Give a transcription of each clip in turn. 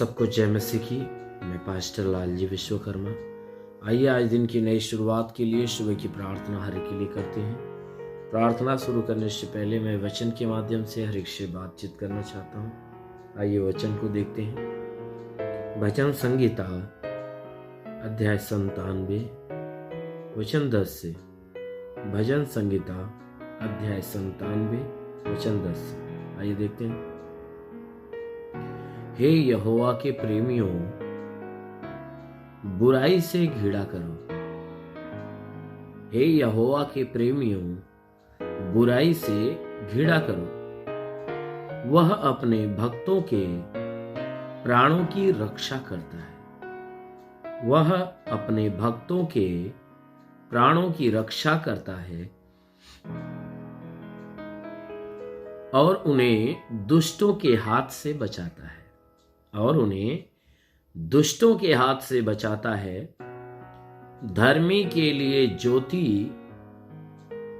सबको जय मसीह की। मैं पास्टर लालजी विश्वकर्मा। आइए आज दिन की नई शुरुआत के लिए सुबह की प्रार्थना हर एक के लिए करते हैं। प्रार्थना शुरू करने से पहले मैं वचन के माध्यम से हर एक से बातचीत करना चाहता हूँ। आइए वचन को देखते हैं। भजन संगीता अध्याय 97 वचन 10 से। भजन संगीता अध्याय 97 वचन 10 से। आइए देखते हैं। हे यहोवा के प्रेमियों, बुराई से घृणा करो। हे यहोवा के प्रेमियों, बुराई से घृणा करो। वह अपने भक्तों के प्राणों की रक्षा करता है। वह अपने भक्तों के प्राणों की रक्षा करता है और उन्हें दुष्टों के हाथ से बचाता है। दुष्टों के हाथ से बचाता है। धर्मी के लिए ज्योति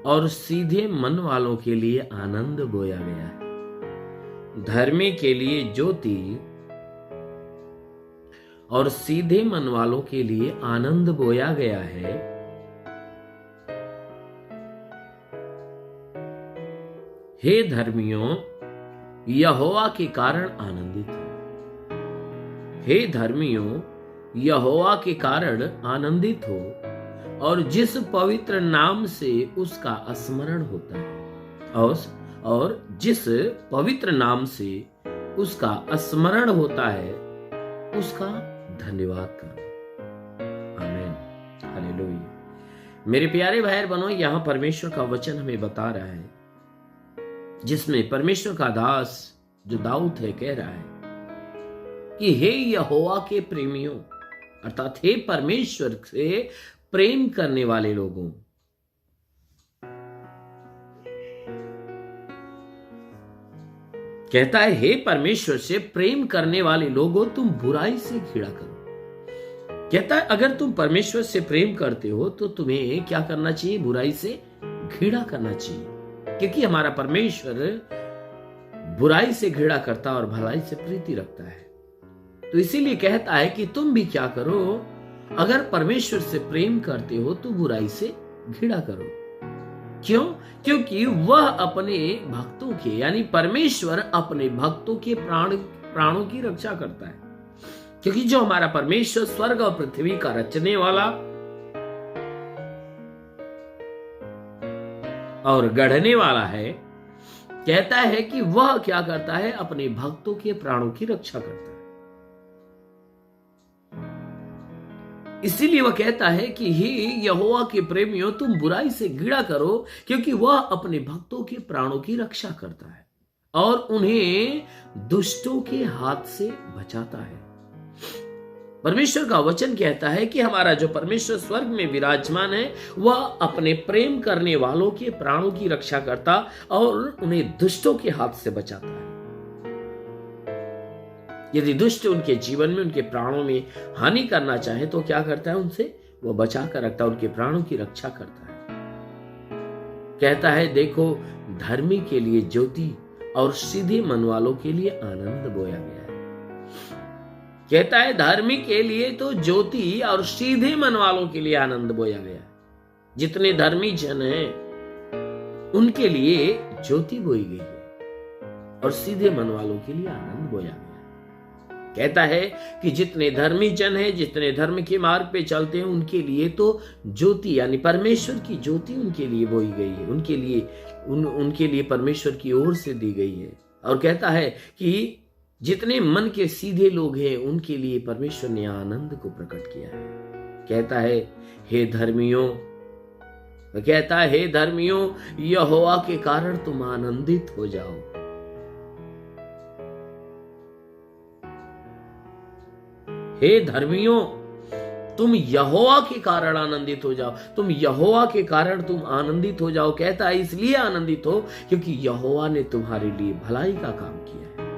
और सीधे मन वालों के लिए आनंद बोया गया है। धर्मी के लिए ज्योति और सीधे मन वालों के लिए आनंद बोया गया है। हे धर्मियों, यहोवा के कारण आनंदित हो। हे धर्मियों, यहोवा के कारण आनंदित हो और जिस पवित्र नाम से उसका स्मरण होता है और जिस पवित्र नाम से उसका स्मरण होता है उसका धन्यवाद करो। आमीन, हालेलुया। मेरे प्यारे भाई बहनों, यहां परमेश्वर का वचन हमें बता रहा है, जिसमें परमेश्वर का दास जो दाऊद है कह रहा है कि हे यहोवा के प्रेमियों, अर्थात हे परमेश्वर से प्रेम करने वाले लोगों, कहता है हे परमेश्वर से प्रेम करने वाले लोगों, तुम बुराई से घृणा करो। कहता है अगर तुम परमेश्वर से प्रेम करते हो तो तुम्हें क्या करना चाहिए? बुराई से घृणा करना चाहिए, क्योंकि हमारा परमेश्वर बुराई से घृणा करता और भलाई से प्रीति रखता है। तो इसीलिए कहता है कि तुम भी क्या करो, अगर परमेश्वर से प्रेम करते हो तो बुराई से घृणा करो। क्यों? क्योंकि वह अपने भक्तों के, यानी परमेश्वर अपने भक्तों के प्राणों की रक्षा करता है। क्योंकि जो हमारा परमेश्वर स्वर्ग और पृथ्वी का रचने वाला और गढ़ने वाला है, कहता है कि वह क्या करता है? अपने भक्तों के प्राणों की रक्षा करता है। इसीलिए वह कहता है कि हे यहोवा के प्रेमियों, तुम बुराई से घृणा करो, क्योंकि वह अपने भक्तों के प्राणों की रक्षा करता है और उन्हें दुष्टों के हाथ से बचाता है। परमेश्वर का वचन कहता है कि हमारा जो परमेश्वर स्वर्ग में विराजमान है, वह अपने प्रेम करने वालों के प्राणों की रक्षा करता और उन्हें दुष्टों के हाथ से बचाता है। यदि दुष्ट उनके जीवन में, उनके प्राणों में हानि करना चाहे तो क्या करता है? उनसे वो बचा कर रखता है, उनके प्राणों की रक्षा करता है। कहता है देखो, धर्मी के लिए ज्योति और सीधे मन वालों के लिए आनंद बोया गया है। कहता है धर्मी के लिए तो ज्योति और सीधे मन वालों के लिए आनंद बोया गया है। जितने धर्मी जन हैं उनके लिए ज्योति बोई गई है और सीधे मन वालों के लिए आनंद बोया गया है। कहता है कि जितने धर्मी जन हैं, जितने धर्म के मार्ग पे चलते हैं, उनके लिए तो ज्योति, यानी परमेश्वर की ज्योति उनके लिए बोई गई है, उनके लिए परमेश्वर की ओर से दी गई है। और कहता है कि जितने मन के सीधे लोग हैं उनके लिए परमेश्वर ने आनंद को प्रकट किया है। कहता है हे धर्मियों, यहोवा के कारण तुम आनंदित हो जाओ। हे धर्मियों, तुम यहोवा के कारण आनंदित हो जाओ। तुम यहोवा के कारण तुम आनंदित हो जाओ। कहता है इसलिए आनंदित हो क्योंकि यहोवा ने तुम्हारे लिए भलाई का काम किया है।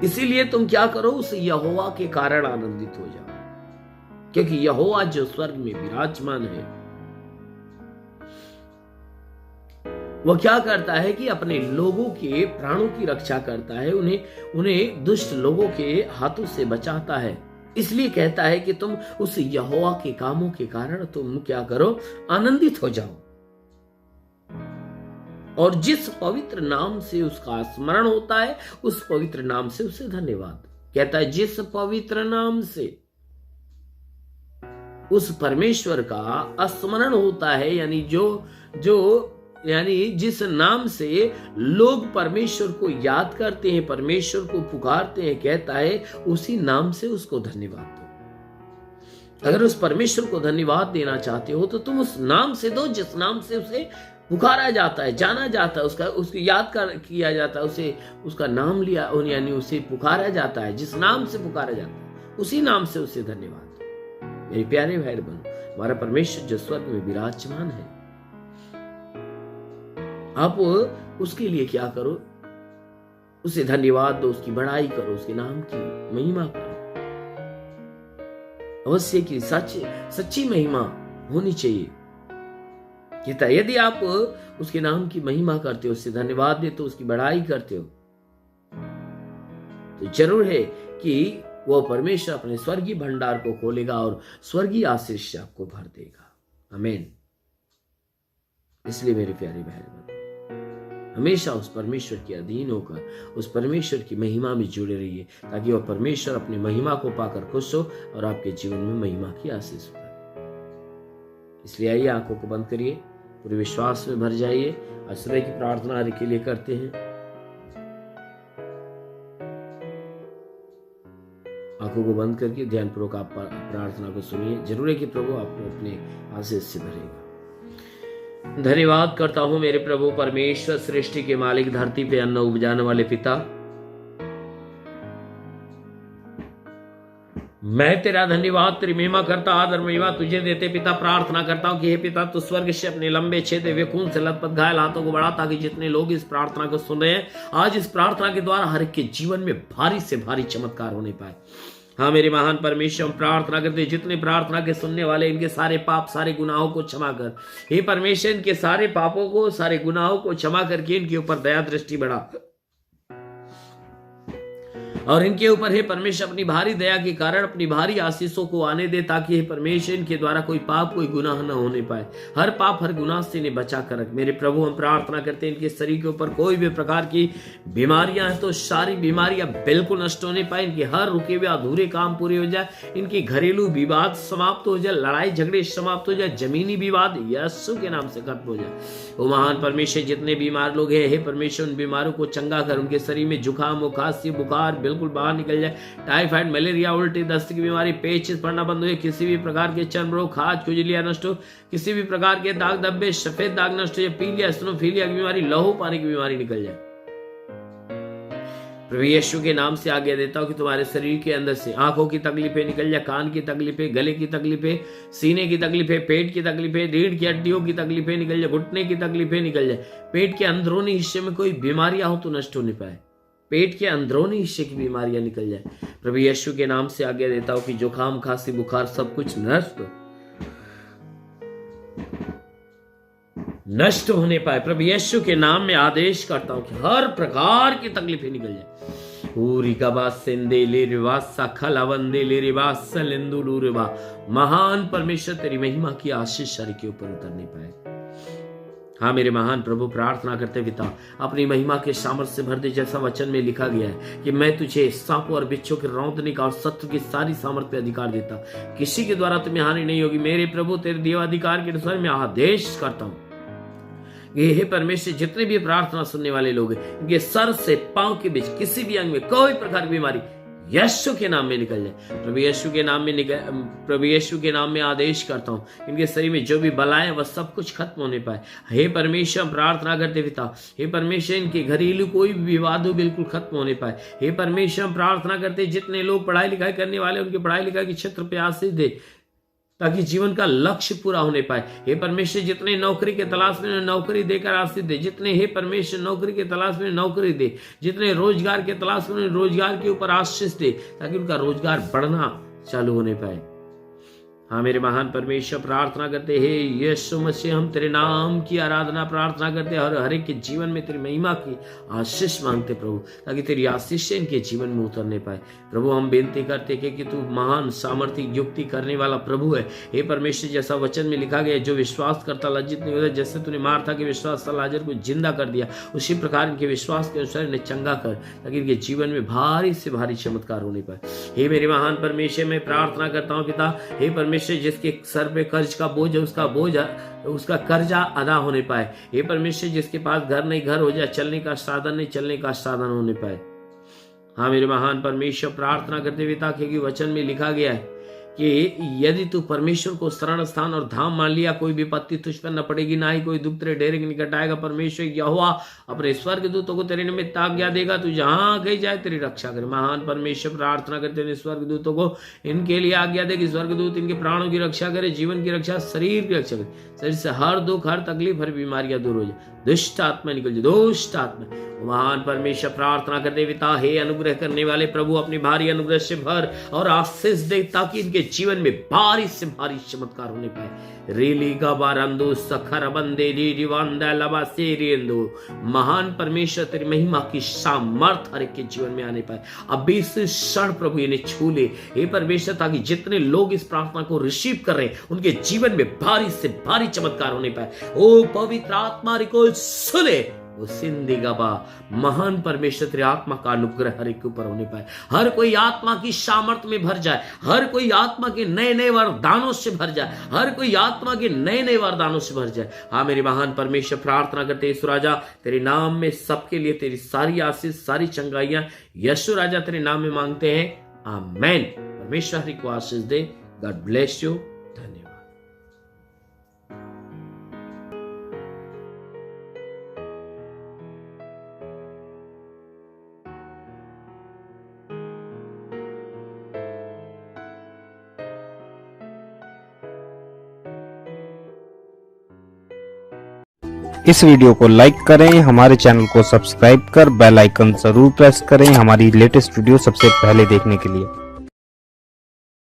इसीलिए तुम क्या करो? उस यहोवा के कारण आनंदित हो जाओ, क्योंकि यहोवा जो स्वर्ग में विराजमान है वह क्या करता है कि अपने लोगों के प्राणों की रक्षा करता है, उन्हें दुष्ट लोगों के हाथों से बचाता है। इसलिए कहता है कि तुम उस यहोवा के कामों के कारण तुम क्या करो, आनंदित हो जाओ। और जिस पवित्र नाम से उसका स्मरण होता है, उस पवित्र नाम से उसे धन्यवाद। कहता है जिस पवित्र नाम से उस परमेश्वर का स्मरण होता है, यानी जिस नाम से लोग परमेश्वर को याद करते हैं, परमेश्वर को पुकारते हैं, कहता है उसी नाम से उसको धन्यवाद दो। अगर उस परमेश्वर को धन्यवाद देना चाहते हो तो तुम उस नाम से दो जिस नाम से उसे पुकारा जाता है, जाना जाता है, उसकी याद किया जाता है, उसे उसका नाम लिया, यानी उसे पुकारा जाता है, जिस नाम से पुकारा जाता है उसी नाम से उसे धन्यवाद। मेरे प्यारे भाई बहनों, हमारा परमेश्वर जो स्वर्ग में विराजमान है, आप उसके लिए क्या करो, उसे धन्यवाद दो, उसकी बड़ाई करो, उसके नाम की महिमा करो। अवश्य की सच्ची महिमा होनी चाहिए। कहता है यदि आप उसके नाम की महिमा करते हो, उससे धन्यवाद देते हो, उसकी बड़ाई करते हो, तो जरूर है कि वह परमेश्वर अपने स्वर्गीय भंडार को खोलेगा और स्वर्गीय आशीष से आपको भर देगा। आमीन। इसलिए मेरे प्यारे भाई बहन, हमेशा उस परमेश्वर के अधीन होकर उस परमेश्वर की महिमा में जुड़े रहिए, ताकि वह परमेश्वर अपनी महिमा को पाकर खुश हो और आपके जीवन में महिमा की आशीष पाए। इसलिए आइए आंखों को बंद करिए, पूरे विश्वास में भर जाइए। आज सुबह की प्रार्थना हरि के लिए करते हैं। आंखों को बंद करके ध्यानपूर्वक आप प्रार्थना को सुनिए। जरूर है कि प्रभु आपको अपने आशीष से भरेगा। धन्यवाद करता हूं मेरे प्रभु परमेश्वर, सृष्टि के मालिक, धरती पे अन्न उपजाने वाले पिता। मैं तेरा धन्यवाद, तेरी महिमा करता, आदर महिमा तुझे देते पिता। प्रार्थना करता हूं कि हे पिता तू स्वर्ग से अपने लंबे छेदे हुए खून से लथपथ घायल हाथों को बढ़ा, ताकि जितने लोग इस प्रार्थना को सुन रहे हैं आज इस प्रार्थना के द्वारा हर एक के जीवन में भारी से भारी चमत्कार होने पाए। हाँ मेरे महान परमेश्वर, हम प्रार्थना करते जितने प्रार्थना के सुनने वाले, इनके सारे पाप सारे गुनाहों को क्षमा कर। हे परमेश्वर, इनके सारे पापों को सारे गुनाहों को क्षमा करके इनके ऊपर दया दृष्टि बढ़ा, और इनके ऊपर हे परमेश्वर अपनी भारी दया के कारण अपनी भारी आशीषों को आने दे, ताकि हे परमेश्वर इनके द्वारा कोई पाप कोई गुनाह न होने पाए। हर पाप हर गुनाह से इन्हें बचा कर रख। मेरे प्रभु, हम प्रार्थना करते हैं इनके शरीर के ऊपर कोई भी प्रकार की बीमारियां हैं तो सारी बीमारियां बिल्कुल नष्ट होने पाए। इनके हर रुके हुए अधूरे काम पूरे हो जाए, इनके घरेलू विवाद समाप्त हो जाए, लड़ाई झगड़े समाप्त हो जाए, जमीनी विवाद यीशु के नाम से खत्म हो जाए। वो महान परमेश्वर, जितने बीमार लोग हैं हे परमेश्वर, उन बीमारों को चंगा कर। उनके शरीर में जुकाम खांसी बुखार बिल्कुल बाहर निकल जाए। टाइफाइड मलेरिया उल्टी दस्त की बीमारी पेचिश पड़ना बंद हो जाए। किसी भी प्रकार के चर्म रोग खाज खुजलियां नष्ट हो। किसी भी प्रकार के दाग धब्बे सफेद दाग नष्ट हो जाए। पीलिया एसिनोफिलिया की बीमारी लहू पानी की बीमारी निकल जाए। प्रभु यीशु के नाम से आज्ञा देता हूं कि तुम्हारे शरीर के अंदर से आंखों की तकलीफें निकल जाए, कान की तकलीफें, गले की तकलीफें, सीने की तकलीफें, पेट की तकलीफें, रीढ़ की हड्डियों की तकलीफें निकल जाए, घुटने की तकलीफें निकल जाए। पेट के अंदरूनी हिस्से में कोई बीमारियां हो तो नष्ट होने पाए। पेट के अंदरूनी हिस्से की बीमारियां निकल जाए। प्रभु यीशु के नाम से आज्ञा देता हूं कि जुकाम खांसी बुखार सब कुछ नष्ट होने पाए। प्रभु यीशु के नाम में आदेश करता हूं कि हर प्रकार की तकलीफें निकल जाए। पूरी गबासेंदे ले रिवास सखल अवंदे ले रिवास सलेंदु लूरेवा। महान परमेश्वर, तेरी महिमा की आशीष शरीर के ऊपर उतरने पाए। हाँ मेरे महान प्रभु, प्रार्थना करते पिता अपनी महिमा के सामर्थ्य से भर दे, जैसा वचन में लिखा गया है कि मैं तुझे सांपों और बिच्छों के रौंदने का और शत्रु की सारी सामर्थ्य पे अधिकार देता, किसी के द्वारा तुम्हें हानि नहीं होगी। मेरे प्रभु, तेरे देवाधिकार के अनुसार मैं आदेश करता हूं, हे परमेश्वर, जितने भी प्रार्थना सुनने वाले लोग हैं, इनके सर से पांव के बीच किसी भी अंग में कोई प्रकार की बीमारी यीशु के नाम में निकल जाए। प्रभु यीशु के नाम में आदेश करता हूं, इनके शरीर में जो भी बलाएं वह सब कुछ खत्म होने पाए। हे परमेश्वर, प्रार्थना करते पिता, हे परमेश्वर, इनके घरेलू कोई भी विवाद हो बिल्कुल खत्म होने पाए। हे परमेश्वर, प्रार्थना करते जितने लोग पढ़ाई लिखाई करने वाले उनकी पढ़ाई लिखाई के क्षेत्र पे आशीष दे, ताकि जीवन का लक्ष्य पूरा होने पाए। हे परमेश्वर, जितने नौकरी के तलाश में नौकरी देकर आशीष दे, जितने हे परमेश्वर नौकरी के तलाश में नौकरी दे, जितने रोजगार के तलाश में रोजगार के ऊपर आशीष दे, ताकि उनका रोजगार बढ़ना चालू होने पाए। हाँ मेरे महान परमेश्वर, प्रार्थना करते हे यीशु मसीह, हम तेरे नाम की आराधना प्रार्थना करते हैं और हर एक के जीवन में तेरी महिमा की आशीष मांगते प्रभु, ताकि तेरी आशीष इनके जीवन में उतरने पाए। प्रभु हम बेनती करते कि तू महान सामर्थ्य युक्ति करने वाला प्रभु है। हे परमेश्वर, जैसा वचन में लिखा गया, जो विश्वास करता लज्जित नहीं होता, जैसे तूने मार्था के विश्वास से लाजर को जिंदा कर दिया, उसी प्रकार इनके विश्वास के अनुसार इन्हें चंगा कर, ताकि इनके जीवन में भारी से भारी चमत्कार होने पाए। हे मेरे महान परमेश्वर, मैं प्रार्थना करता हूँ पिता, हे परमेश्वर, जिसके सर पे कर्ज का बोझ है, उसका कर्जा अदा होने पाए। हे परमेश्वर, जिसके पास घर नहीं, घर हो जाए, चलने का साधन नहीं, चलने का साधन होने पाए। हाँ मेरे महान परमेश्वर, प्रार्थना करते पिता, क्योंकि वचन में लिखा गया है कि यदि तू परमेश्वर को शरण स्थान और धाम मान लिया, कोई विपत्ति तुझ पर न पड़ेगी, ना ही कोई दुख तेरे डेरे के निकट आएगा। परमेश्वर यहोवा अपने स्वर्गदूतों को तेरे निमित्त आज्ञा देगा, तू जहां कहीं जाए तेरी रक्षा करे। महान परमेश्वर, प्रार्थना करते हैं स्वर्गदूतों को इनके लिए आज्ञा दे कि स्वर्गदूत इनके प्राणों की रक्षा करे, जीवन की रक्षा, शरीर की रक्षा करे, शरीर से हर दुख, हर तकलीफ, हर बीमारियां दूर हो जाए, दुष्ट आत्मा निकल जाए, दुष्ट आत्मा। महान परमेश्वर, प्रार्थना करते पिता, हे अनुग्रह करने वाले प्रभु, अपनी भारी अनुग्रह से भर और आशीष दे, ताकि इनके जीवन में भारी से भारी चमत्कार होने पाए। रेली गबारंदो सखर बंदे रिवांदा लबा सेरिंदो। महान परमेश्वर, तेरी महिमा की सामर्थ हर एक के जीवन में आने पाए। अभी इस क्षण प्रभु इन्हें छू ले हे परमेश्वर, ताकि जितने लोग इस प्रार्थना को रिसीव कर रहे हैं, उनके जीवन में भारी से भारी चमत्कार होने पाए। ओ पवित्र आत्मा को सुने, वो सिंधी गबा। महान परमेश्वर, तेरे आत्मा का अनुग्रह हर एक के ऊपर होने पाए। हर कोई आत्मा की सामर्थ में भर जाए, हर कोई आत्मा के नए नए वरदानों से भर जाए, हर कोई आत्मा के नए नए वरदानों से भर जाए। हाँ मेरे महान परमेश्वर, प्रार्थना करते यीशु राजा, तेरे नाम में सबके लिए तेरी सारी आशीष, सारी चंगाइयां यीशु राजा तेरे नाम में मांगते हैं, आमेन। परमेश्वर हरि को आशीष दे। God bless you. धन्यवाद। इस वीडियो को लाइक करें, हमारे चैनल को सब्सक्राइब कर बेल आइकन जरूर प्रेस करें हमारी लेटेस्ट वीडियो सबसे पहले देखने के लिए।